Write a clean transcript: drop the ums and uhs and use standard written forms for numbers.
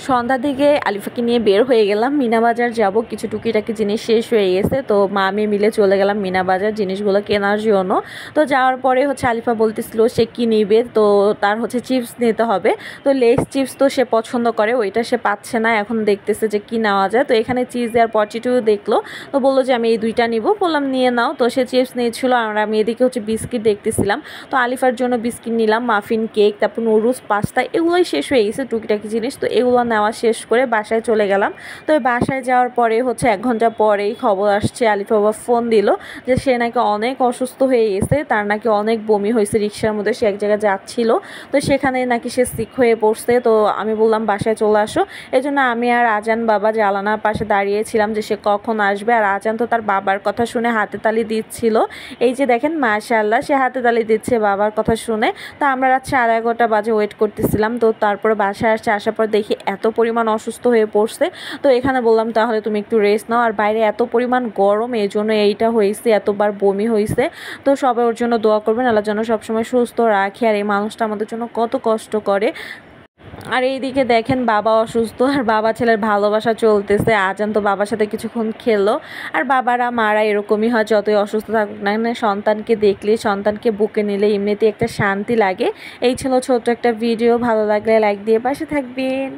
সন্ধ্যার দিকে আলিফাকে নিয়ে বের হয়ে গেলাম, মিনা বাজার যাব, কিছু টুকিটাকি জিনিস শেষ হয়ে গেছে, তো মা আমি মিলে চলে গেলাম মিনা বাজার জিনিসগুলো কেনার জন্য। তো যাওয়ার পরে হচ্ছে আলিফা বলতেছিল সে কী নিবে, তো তার হচ্ছে চিপস নিতে হবে। তো লেস চিপস তো সে পছন্দ করে, ওইটা সে পাচ্ছে না, এখন দেখতেছে যে কী নেওয়া যায়। তো এখানে চিজ আর পটেটো দেখলো, তো বললো যে আমি এই দুইটা নিব। বললাম নিয়ে নাও। তো সে চিপস নিয়েছিল আর আমি এদিকে হচ্ছে বিস্কিট দেখতেছিলাম। তো আলিফার জন্য বিস্কিট নিলাম, মাফিন কেক, তারপর নুডলস, পাস্তা, এগুলোই শেষ হয়ে গেছে টুকিটাকি জিনিস। তো এগুলো নেওয়া শেষ করে বাসায় চলে গেলাম। তো বাসায় যাওয়ার পরে হচ্ছে 1 ঘন্টা পরেই খবর আসছে, আলিফা বাবা ফোন দিল যে সে নাকি অনেক অসুস্থ হয়ে গেছে, তার নাকি অনেক বমি হয়েছে, রিক্সার মধ্যে সে এক জায়গায় যাচ্ছিল, তো সেখানে নাকি সে সিক হয়ে পড়ছে। তো আমি বললাম বাসায় চলে আসো। এই জন্য আমি আর আজান বাবা জানালার পাশে দাঁড়িয়েছিলাম যে সে কখন আসবে। আর আজান তো তার বাবার কথা শুনে হাতে তালি দিচ্ছিল, এই যে দেখেন মাশাআল্লাহ সে হাতে তালি দিচ্ছে বাবার কথা শুনে। তো আমরা রাত 11:30 বাজে ওয়েট করতেছিলাম। তো তারপরে বাসায় আসছে, আসার পর দেখি এত পরিমাণ অসুস্থ হয়ে পড়ছে। তো এখানে বললাম তাহলে তুমি একটু রেস্ট নাও, আর বাইরে এত পরিমাণ গরম, এই জন্য এইটা হয়েছে, এতবার বমি হয়েছে। তো সবাই ওর জন্য দোয়া করবেন, আল্লাহ যেন সবসময় সুস্থ রাখে। আর এই মানুষটা আমাদের জন্য কত কষ্ট করে। আর এইদিকে দেখেন বাবা অসুস্থ, আর বাবা ছেলের ভালোবাসা চলতেছে। আজান তো বাবার সাথে কিছুক্ষণ খেললো। আর বাবারা মারা এরকমই হয়, যতই অসুস্থ থাকুক না কেন, সন্তানকে দেখলে, সন্তানকে বুকে নিলে এমনিতেই একটা শান্তি লাগে। এই ছিল ছোট্ট একটা ভিডিও, ভালো লাগলে লাইক দিয়ে পাশে থাকবেন।